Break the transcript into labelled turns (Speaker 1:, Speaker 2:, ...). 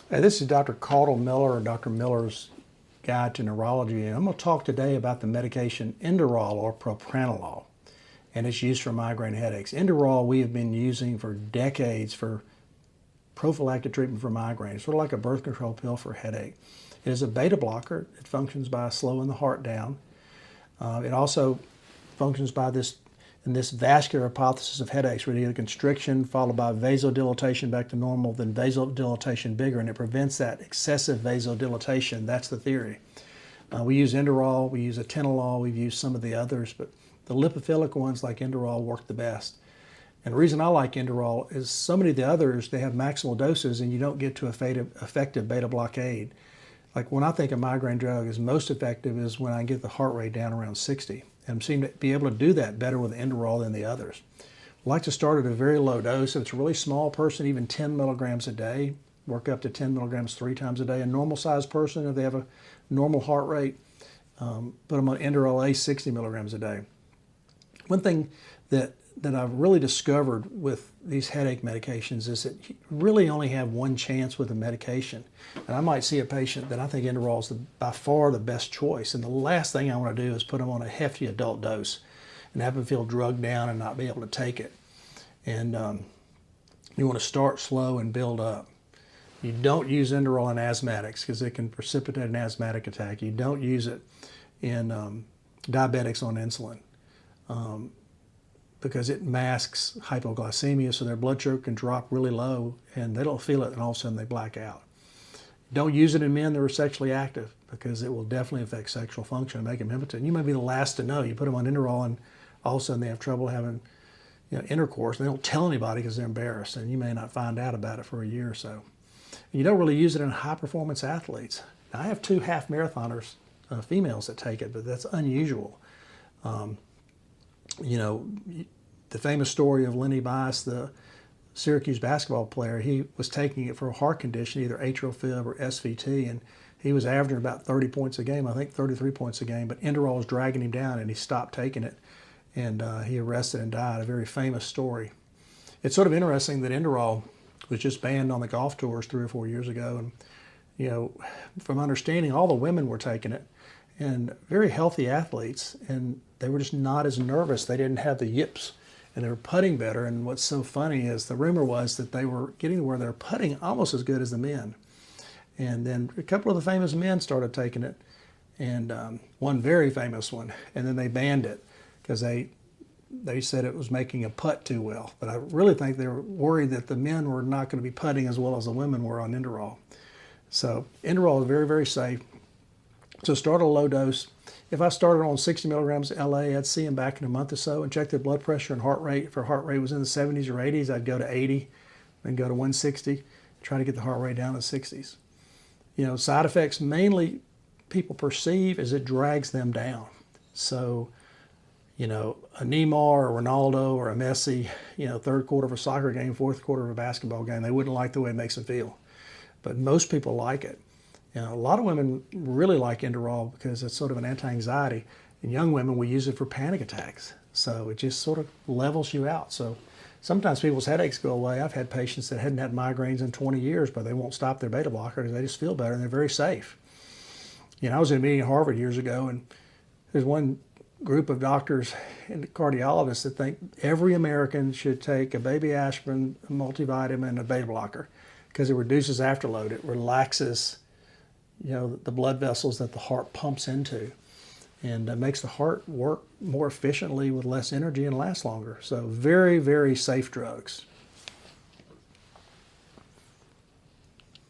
Speaker 1: Hey, this is Dr. Caudill Miller, or Dr. Miller's Guide to Neurology, and I'm going to talk today about the medication Inderal or propranolol and its use for migraine headaches. Inderal we have been using for decades for prophylactic treatment for migraine, sort of like a birth control pill for headache. It is a beta blocker. It functions by slowing the heart down. It also functions by this vascular hypothesis of headaches, where you get a constriction followed by vasodilatation back to normal, then vasodilatation bigger, and it prevents that excessive vasodilatation. That's the theory. We use Inderal, we use atenolol, we've used some of the others, but the lipophilic ones like Inderal work the best. And the reason I like Inderal is so many of the others, they have maximal doses and you don't get to effective beta blockade. Like when I think a migraine drug is most effective is when I get the heart rate down around 60. And seem to be able to do that better with Inderal than the others. I like to start at a very low dose. If it's a really small person, even 10 milligrams a day, work up to 10 milligrams 3 times a day. A normal sized person, if they have a normal heart rate, put them on Inderal 60 milligrams a day. One thing that I've really discovered with these headache medications is that you really only have one chance with a medication. And I might see a patient that I think Inderal is by far the best choice. And the last thing I want to do is put them on a hefty adult dose and have them feel drugged down and not be able to take it. And you want to start slow and build up. You don't use Inderal in asthmatics because it can precipitate an asthmatic attack. You don't use it in diabetics on insulin. Because it masks hypoglycemia, so their blood sugar can drop really low and they don't feel it, and all of a sudden they black out. Don't use it in men that are sexually active because it will definitely affect sexual function and make them impotent. You may be the last to know. You put them on Inderal and all of a sudden they have trouble having intercourse. They don't tell anybody because they're embarrassed, and you may not find out about it for a year or so. And you don't really use it in high-performance athletes. Now, I have 2 half marathoners, females that take it, but that's unusual. The famous story of Lenny Bias, the Syracuse basketball player, he was taking it for a heart condition, either atrial fib or SVT, and he was averaging about 30 points a game, I think 33 points a game, but Inderal was dragging him down and he stopped taking it, and he arrested and died, a very famous story. It's sort of interesting that Inderal was just banned on the golf tours 3 or 4 years ago, and from understanding, all the women were taking it, and very healthy athletes, and they were just not as nervous. They didn't have the yips, and they were putting better. And what's so funny is the rumor was that they were getting to where they're putting almost as good as the men. And then a couple of the famous men started taking it, and one very famous one, and then they banned it because they said it was making a putt too well. But I really think they were worried that the men were not going to be putting as well as the women were on Inderal. So Inderal is very, very safe. So start at a low dose. If I started on 60 milligrams LA, I'd see them back in a month or so and check their blood pressure and heart rate. If their heart rate was in the 70s or 80s, I'd go to 80, then go to 160, try to get the heart rate down to 60s. Side effects mainly people perceive is it drags them down. So, a Neymar or Ronaldo or a Messi, third quarter of a soccer game, fourth quarter of a basketball game, they wouldn't like the way it makes them feel. But most people like it. A lot of women really like Inderal because it's sort of an anti-anxiety. In young women, we use it for panic attacks. So it just sort of levels you out. So sometimes people's headaches go away. I've had patients that hadn't had migraines in 20 years, but they won't stop their beta blocker because they just feel better and they're very safe. I was in a meeting at Harvard years ago, and there's one group of doctors and cardiologists that think every American should take a baby aspirin, a multivitamin, and a beta blocker because it reduces afterload. It relaxes the blood vessels that the heart pumps into, and makes the heart work more efficiently with less energy and last longer. So very, very safe drugs.